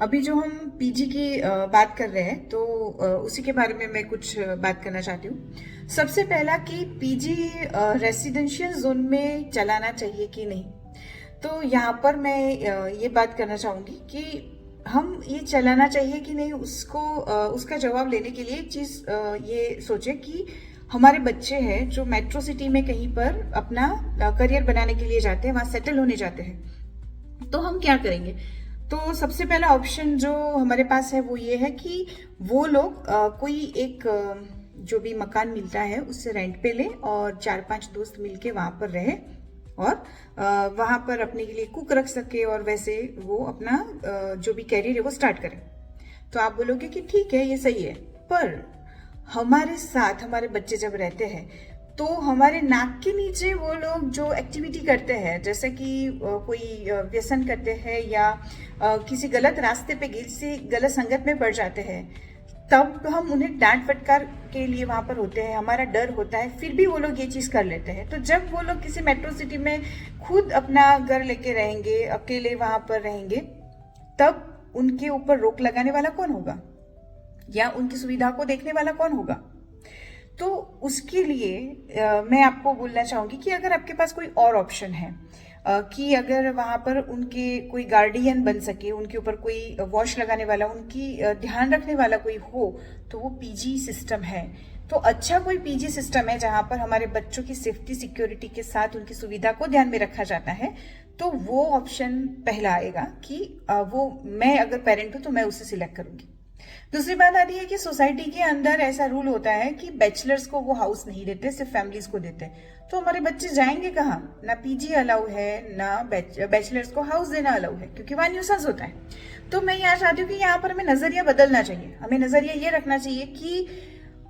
अभी जो हम पीजी की बात कर रहे हैं तो उसी के बारे में मैं कुछ बात करना चाहती हूँ। सबसे पहला कि पीजी रेसिडेंशियल जोन में चलाना चाहिए कि नहीं। तो यहाँ पर मैं ये बात करना चाहूँगी कि हम ये चलाना चाहिए कि नहीं, उसका जवाब लेने के लिए एक चीज़ ये सोचे कि हमारे बच्चे हैं जो मेट्रो सिटी में कहीं पर अपना करियर बनाने के लिए जाते हैं, वहाँ सेटल होने जाते हैं। तो हम क्या करेंगे? तो सबसे पहला ऑप्शन जो हमारे पास है वो ये है कि वो लोग कोई एक जो भी मकान मिलता है उससे रेंट पे ले और 4-5 दोस्त मिलके वहां पर रहे और वहां पर अपने के लिए कुक रख सके और वैसे वो अपना जो भी कैरियर है वो स्टार्ट करे। तो आप बोलोगे कि ठीक है, ये सही है, पर हमारे साथ हमारे बच्चे जब रहते हैं तो हमारे नाक के नीचे वो लोग जो एक्टिविटी करते हैं, जैसे कि कोई व्यसन करते हैं या किसी गलत रास्ते पे किसी गलत संगत में पड़ जाते हैं, तब हम उन्हें डांट फटकार के लिए वहां पर होते हैं, हमारा डर होता है, फिर भी वो लोग ये चीज कर लेते हैं। तो जब वो लोग किसी मेट्रो सिटी में खुद अपना घर लेके रहेंगे, अकेले वहां पर रहेंगे, तब उनके ऊपर रोक लगाने वाला कौन होगा या उनकी सुविधा को देखने वाला कौन होगा? तो उसके लिए मैं आपको बोलना चाहूंगी कि अगर आपके पास कोई और ऑप्शन है कि अगर वहां पर उनके कोई गार्डियन बन सके, उनके ऊपर कोई वॉच लगाने वाला, उनकी ध्यान रखने वाला कोई हो, तो वो पीजी सिस्टम है। तो अच्छा कोई पीजी सिस्टम है जहां पर हमारे बच्चों की सेफ्टी सिक्योरिटी के साथ उनकी सुविधा को ध्यान में रखा जाता है, तो वो ऑप्शन पहला आएगा कि वो मैं अगर पेरेंट हूं तो मैं उसे सिलेक्ट करूंगी। दूसरी बात आती है कि सोसाइटी के अंदर ऐसा रूल होता है कि बैचलर्स को वो हाउस नहीं देते, सिर्फ फैमिलीज को देते। तो हमारे बच्चे जाएंगे कहाँ? ना पीजी अलाउ है, ना बैचलर्स को हाउस देना अलाउ है, क्योंकि वहां न्यूसेंस होता है। तो मैं यहाँ चाहती हूँ कि यहाँ पर हमें नजरिया बदलना चाहिए। हमें नजरिया ये रखना चाहिए कि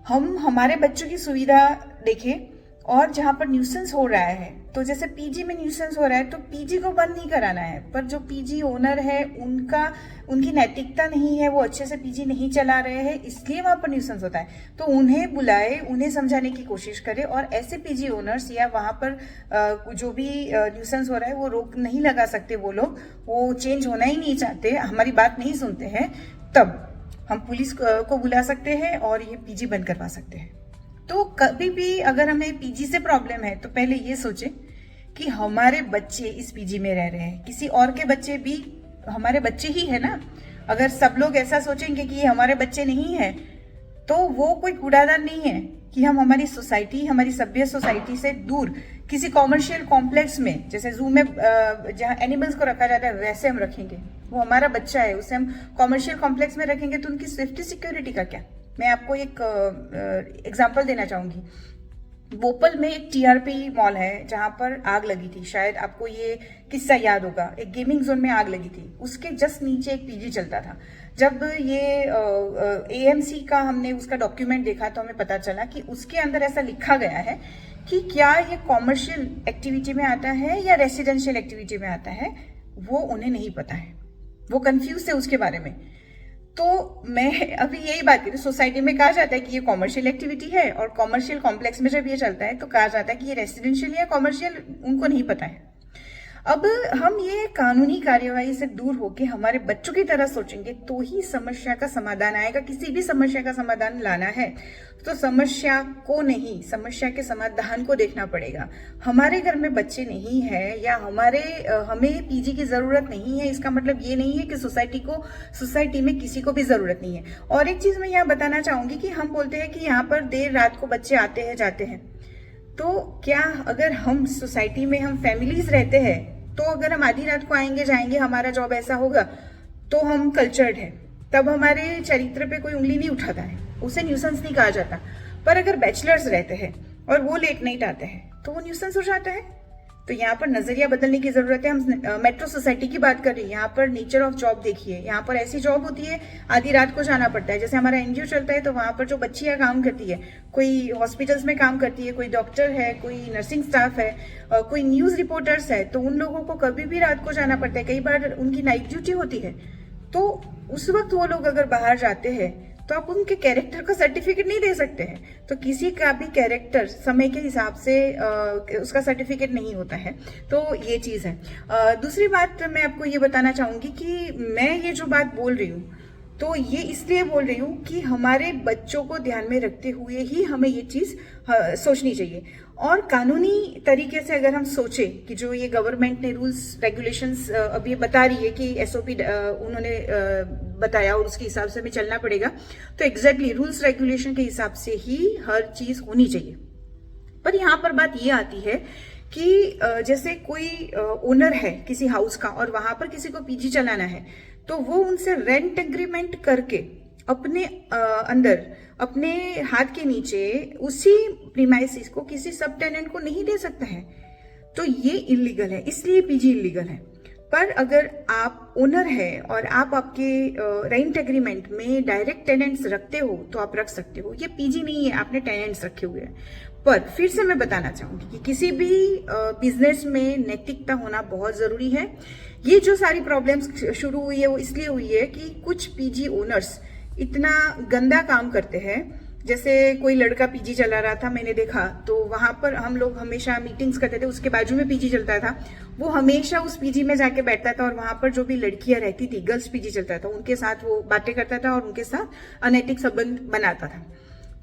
हम हमारे बच्चों की सुविधा देखें, और जहां पर न्यूसेंस हो रहा है, तो जैसे पीजी में न्यूसेंस हो रहा है तो पीजी को बंद नहीं कराना है, पर जो पीजी ओनर है उनकी नैतिकता नहीं है, वो अच्छे से पीजी नहीं चला रहे हैं, इसलिए वहां पर न्यूसेंस होता है। तो उन्हें बुलाए, उन्हें समझाने की कोशिश करे, और ऐसे पीजी ओनर्स या वहां पर जो भी न्यूसेंस हो रहा है वो रोक नहीं लगा सकते, वो लोग वो चेंज होना ही नहीं चाहते, हमारी बात नहीं सुनते हैं, तब हम पुलिस को बुला सकते हैं और ये पीजी बंद करवा सकते हैं। तो कभी भी अगर हमें पीजी से प्रॉब्लम है तो पहले ये सोचें कि हमारे बच्चे इस पीजी में रह रहे हैं, किसी और के बच्चे भी हमारे बच्चे ही है ना। अगर सब लोग ऐसा सोचेंगे कि ये हमारे बच्चे नहीं है, तो वो कोई कूड़ादान नहीं है कि हम हमारी सोसाइटी, हमारी सभ्य सोसाइटी से दूर किसी कॉमर्शियल कॉम्प्लेक्स में, जैसे जू में जहाँ एनिमल्स को रखा जाता है वैसे हम रखेंगे। वो हमारा बच्चा है, उसे हम कॉमर्शियल कॉम्प्लेक्स में रखेंगे तो उनकी सेफ्टी सिक्योरिटी का क्या? मैं आपको एक एग्जांपल देना चाहूंगी। भोपाल में एक टीआरपी मॉल है जहां पर आग लगी थी, शायद आपको ये किस्सा याद होगा। एक गेमिंग जोन में आग लगी थी, उसके जस्ट नीचे एक पीजी चलता था। जब ये एएमसी का हमने उसका डॉक्यूमेंट देखा तो हमें पता चला कि उसके अंदर ऐसा लिखा गया है कि क्या ये कॉमर्शियल एक्टिविटी में आता है या रेसिडेंशियल एक्टिविटी में आता है, वो उन्हें नहीं पता है, वो कंफ्यूज है उसके बारे में। तो मैं अभी यही बात करी, सोसाइटी में कहा जाता है कि ये कॉमर्शियल एक्टिविटी है, और कॉमर्शियल कॉम्प्लेक्स में जब ये चलता है तो कहा जाता है कि ये रेसिडेंशियल या कॉमर्शियल, उनको नहीं पता है। अब हम ये कानूनी कार्यवाही से दूर होकर हमारे बच्चों की तरह सोचेंगे तो ही समस्या का समाधान आएगा। किसी भी समस्या का समाधान लाना है तो समस्या को नहीं, समस्या के समाधान को देखना पड़ेगा। हमारे घर में बच्चे नहीं है या हमें पीजी की जरूरत नहीं है, इसका मतलब ये नहीं है कि सोसाइटी में किसी को भी जरूरत नहीं है। और एक चीज मैं यहाँ बताना चाहूंगी कि हम बोलते हैं कि यहाँ पर देर रात को बच्चे आते हैं जाते हैं, तो क्या अगर हम सोसाइटी में हम फैमिलीज रहते हैं तो अगर हम आधी रात को आएंगे जाएंगे, हमारा जॉब ऐसा होगा, तो हम कल्चर्ड है, तब हमारे चरित्र पे कोई उंगली नहीं उठाता है, उसे न्यूसेंस नहीं कहा जाता। पर अगर बैचलर्स रहते हैं और वो लेट नाइट आते हैं तो वो न्यूसेंस हो जाता है। तो यहाँ पर नजरिया बदलने की जरूरत है। हम मेट्रो सोसाइटी की बात कर रहे हैं, यहाँ पर नेचर ऑफ जॉब देखिए। यहाँ पर ऐसी जॉब होती है आधी रात को जाना पड़ता है, जैसे हमारा एनजीओ चलता है तो वहां पर जो बच्चियां काम करती है, कोई हॉस्पिटल्स में काम करती है, कोई डॉक्टर है, कोई नर्सिंग स्टाफ है, कोई न्यूज रिपोर्टर्स है, तो उन लोगों को कभी भी रात को जाना पड़ता है, कई बार उनकी नाइट ड्यूटी होती है। तो उस वक्त वो लोग अगर बाहर जाते हैं तो आप उनके कैरेक्टर का सर्टिफिकेट नहीं दे सकते हैं। तो किसी का भी कैरेक्टर समय के हिसाब से उसका सर्टिफिकेट नहीं होता है। तो ये चीज है। दूसरी बात मैं आपको ये बताना चाहूंगी कि मैं ये जो बात बोल रही हूँ तो ये इसलिए बोल रही हूँ कि हमारे बच्चों को ध्यान में रखते हुए ही हमें ये चीज सोचनी चाहिए। और कानूनी तरीके से अगर हम सोचें कि जो ये गवर्नमेंट ने रूल्स रेगुलेशंस अब ये बता रही है कि एसओपी उन्होंने बताया और उसके हिसाब से हमें चलना पड़ेगा, तो एग्जैक्टली रूल्स रेगुलेशन के हिसाब से ही हर चीज होनी चाहिए। पर यहाँ पर बात ये आती है कि जैसे कोई ओनर है किसी हाउस का और वहां पर किसी को पीजी चलाना है, तो वो उनसे रेंट एग्रीमेंट करके अपने अंदर अपने हाथ के नीचे उसी प्रीमाइसिस को किसी सब टेनेंट को नहीं दे सकता है। तो ये इलीगल है, इसलिए पीजी इलीगल है। पर अगर आप ओनर है और आप आपके रेंट एग्रीमेंट में डायरेक्ट टेनेंट्स रखते हो तो आप रख सकते हो। ये पीजी नहीं है, आपने टेनेंट्स रखे हुए हैं। पर फिर से मैं बताना चाहूंगी कि किसी भी बिजनेस में नैतिकता होना बहुत जरूरी है। ये जो सारी प्रॉब्लम्स शुरू हुई है वो इसलिए हुई है कि कुछ पीजी ओनर्स इतना गंदा काम करते हैं। जैसे कोई लड़का पीजी चला रहा था, मैंने देखा, तो वहां पर हम लोग हमेशा मीटिंग्स करते थे, उसके बाजू में पीजी चलता था, वो हमेशा उस पीजी में जाके बैठता था और वहां पर जो भी लड़कियां रहती थी, गर्ल्स पीजी चलता था, उनके साथ वो बातें करता था और उनके साथ अनैतिक संबंध बनाता था।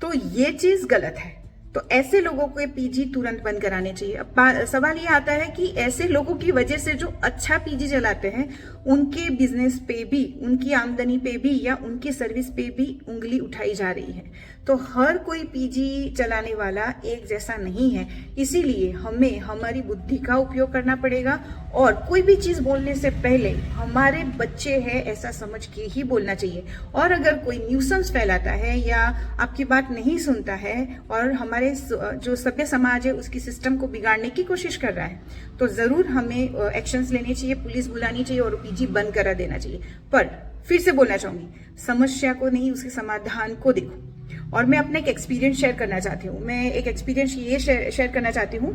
तो ये चीज गलत है। तो ऐसे लोगों को पीजी तुरंत बंद कराने चाहिए। अब सवाल ये आता है कि ऐसे लोगों की वजह से जो अच्छा पीजी चलाते हैं उनके बिजनेस पे भी, उनकी आमदनी पे भी या उनकी सर्विस पे भी उंगली उठाई जा रही है। तो हर कोई पीजी चलाने वाला एक जैसा नहीं है, इसीलिए हमें हमारी बुद्धि का उपयोग करना पड़ेगा और कोई भी चीज बोलने से पहले हमारे बच्चे हैं ऐसा समझ के ही बोलना चाहिए। और अगर कोई न्यूसेंस फैलाता है या आपकी बात नहीं सुनता है और हमारे जो सभ्य समाज है उसकी सिस्टम को बिगाड़ने की कोशिश कर रहा है, तो जरूर हमें एक्शंस लेने चाहिए, पुलिस बुलानी चाहिए और पीजी बंद करा देना चाहिए। पर फिर से बोलना चाहूंगी, समस्या को नहीं, उसके समाधान को देखो। और मैं अपना एक एक्सपीरियंस शेयर करना चाहती हूँ। मैं एक एक्सपीरियंस ये शेयर करना चाहती हूँ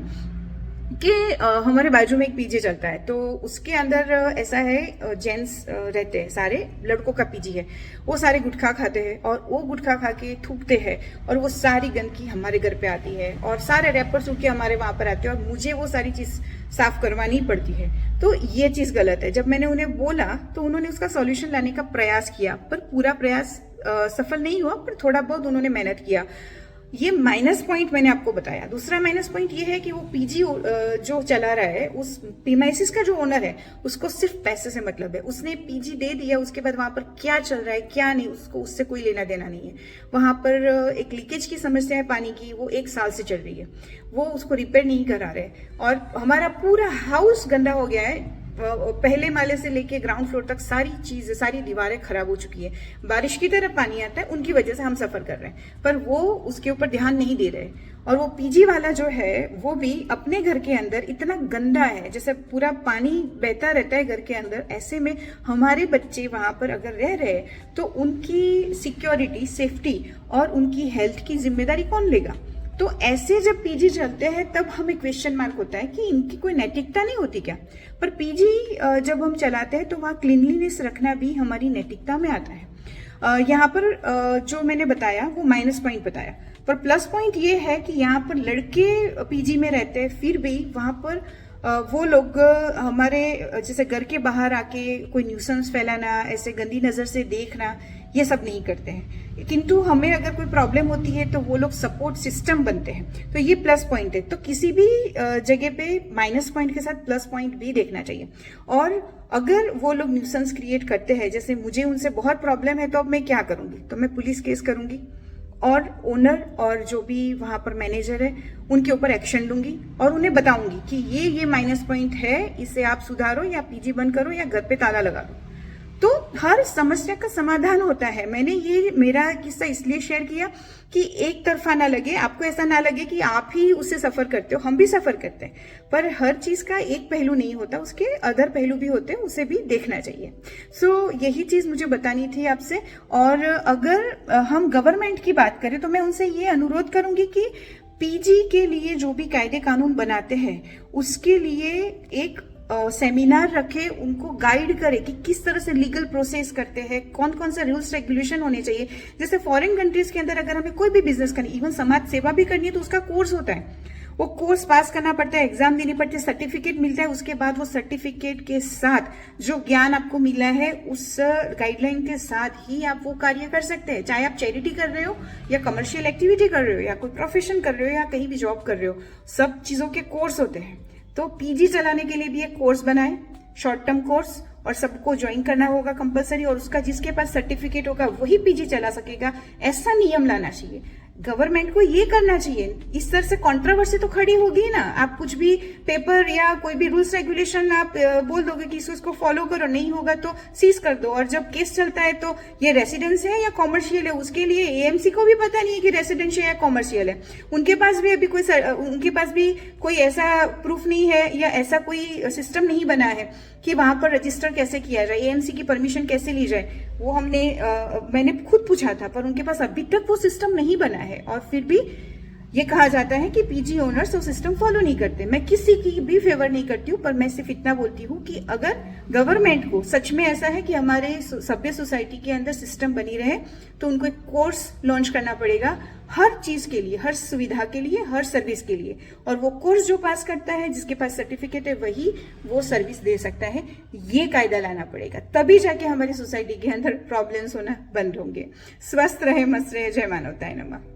कि हमारे बाजू में एक पीजी चलता है, तो उसके अंदर ऐसा है, जेंट्स रहते हैं, सारे लड़कों का पीजी है। वो सारे गुटखा खाते हैं और वो गुटखा खा के थूकते हैं और वो सारी गंदगी हमारे घर पे आती है और सारे रैपर्स उठ के हमारे वहां पर आते हैं और मुझे वो सारी चीज साफ करवानी पड़ती है। तो ये चीज गलत है। जब मैंने उन्हें बोला तो उन्होंने उसका सॉल्यूशन लाने का प्रयास किया, पर पूरा प्रयास सफल नहीं हुआ, पर थोड़ा बहुत उन्होंने मेहनत किया। ये माइनस पॉइंट मैंने आपको बताया। दूसरा माइनस पॉइंट ये है कि वो पीजी जो चला रहा है, उस प्रीमाइसिस का जो ओनर है उसको सिर्फ पैसे से मतलब है। उसने पीजी दे दिया, उसके बाद वहां पर क्या चल रहा है क्या नहीं उसको उससे कोई लेना देना नहीं है। वहां पर एक लीकेज की समस्या है पानी की, वो 1 साल से चल रही है, वो उसको रिपेयर नहीं करा रहे और हमारा पूरा हाउस गंदा हो गया है। पहले माले से लेके ग्राउंड फ्लोर तक सारी चीजें, सारी दीवारें खराब हो चुकी है। बारिश की तरह पानी आता है, उनकी वजह से हम सफर कर रहे हैं, पर वो उसके ऊपर ध्यान नहीं दे रहे। और वो पीजी वाला जो है वो भी अपने घर के अंदर इतना गंदा है, जैसे पूरा पानी बहता रहता है घर के अंदर। ऐसे में हमारे बच्चे वहां पर अगर रह रहे हैं तो उनकी सिक्योरिटी, सेफ्टी और उनकी हेल्थ की जिम्मेदारी कौन लेगा? तो ऐसे जब पीजी चलते हैं तब हमें क्वेश्चन मार्क होता है कि इनकी कोई नैतिकता नहीं होती क्या? पर पीजी जब हम चलाते हैं तो वहाँ क्लीनलीनेस रखना भी हमारी नैतिकता में आता है। यहाँ पर जो मैंने बताया वो माइनस पॉइंट बताया, पर प्लस पॉइंट ये है कि यहाँ पर लड़के पीजी में रहते हैं, फिर भी वहां पर वो लोग हमारे जैसे घर के बाहर आके कोई न्यूसेंस फैलाना, ऐसे गंदी नजर से देखना, ये सब नहीं करते हैं। किंतु हमें अगर कोई प्रॉब्लम होती है तो वो लोग सपोर्ट सिस्टम बनते हैं। तो ये प्लस पॉइंट है। तो किसी भी जगह पे माइनस पॉइंट के साथ प्लस पॉइंट भी देखना चाहिए। और अगर वो लोग न्यूसेंस क्रिएट करते हैं, जैसे मुझे उनसे बहुत प्रॉब्लम है, तो अब मैं क्या करूंगी? तो मैं पुलिस केस करूंगी और ओनर और जो भी वहां पर मैनेजर है उनके ऊपर एक्शन लूंगी और उन्हें बताऊंगी कि ये माइनस पॉइंट है, इसे आप सुधारो या पीजी बंद करो या घर पे ताला लगा दो। तो हर समस्या का समाधान होता है। मैंने ये मेरा किस्सा इसलिए शेयर किया कि एक तरफा ना लगे, आपको ऐसा ना लगे कि आप ही उससे सफर करते हो, हम भी सफर करते हैं। पर हर चीज का एक पहलू नहीं होता, उसके अदर पहलू भी होते हैं, उसे भी देखना चाहिए। सो यही चीज मुझे बतानी थी आपसे। और अगर हम गवर्नमेंट की बात करें तो मैं उनसे ये अनुरोध करूंगी कि पीजी के लिए जो भी कायदे कानून बनाते हैं उसके लिए एक सेमिनार रखे, उनको गाइड करे कि किस तरह से लीगल प्रोसेस करते हैं, कौन कौन सा रूल्स रेगुलेशन होने चाहिए। जैसे फॉरेन कंट्रीज के अंदर अगर हमें कोई भी बिजनेस करनी, इवन समाज सेवा भी करनी है, तो उसका कोर्स होता है, वो कोर्स पास करना पड़ता है, एग्जाम देनी पड़ती है, सर्टिफिकेट मिलता है। उसके बाद वो सर्टिफिकेट के साथ जो ज्ञान आपको मिला है उस गाइडलाइन के साथ ही आप वो कार्य कर सकते हैं। चाहे आप चैरिटी कर रहे हो या कमर्शियल एक्टिविटी कर रहे हो या कोई प्रोफेशन कर रहे हो या कहीं भी जॉब कर रहे हो, सब चीजों के कोर्स होते हैं। तो पीजी चलाने के लिए भी एक कोर्स बनाए, शॉर्ट टर्म कोर्स, और सबको ज्वाइन करना होगा कंपलसरी, और उसका जिसके पास सर्टिफिकेट होगा वही पीजी चला सकेगा, ऐसा नियम लाना चाहिए। गवर्नमेंट को ये करना चाहिए। इस तरह से कंट्रोवर्सी तो खड़ी होगी ना, आप कुछ भी पेपर या कोई भी रूल्स रेगुलेशन आप बोल दोगे कि इसको फॉलो करो, नहीं होगा तो सीज कर दो। और जब केस चलता है तो ये रेसिडेंस है या कॉमर्शियल है, उसके लिए एएमसी को भी पता नहीं है कि रेसिडेंशियल या कॉमर्शियल है। उनके पास भी कोई ऐसा प्रूफ नहीं है या ऐसा कोई सिस्टम नहीं बना है कि वहां पर रजिस्टर कैसे किया जाए, एएमसी की परमिशन कैसे ली जाए। वो मैंने खुद पूछा था, पर उनके पास अभी तक वो सिस्टम नहीं बना है। और फिर भी ये कहा जाता है कि पीजी ओनर्स वो सिस्टम फॉलो नहीं करते। मैं किसी की भी फेवर नहीं करती हूँ, पर मैं सिर्फ इतना बोलती हूँ कि अगर गवर्नमेंट को सच में ऐसा है कि हमारे सभ्य सोसाइटी के अंदर सिस्टम बनी रहे, तो उनको एक कोर्स लॉन्च करना पड़ेगा हर चीज के लिए, हर सुविधा के लिए, हर सर्विस के लिए। और वो कोर्स जो पास करता है, जिसके पास सर्टिफिकेट है, वही वो सर्विस दे सकता है। ये कायदा लाना पड़ेगा, तभी जाके हमारी सोसाइटी के अंदर प्रॉब्लम्स होना बंद होंगे। स्वस्थ रहे, मस्त रहे, जय मानवताय नमः।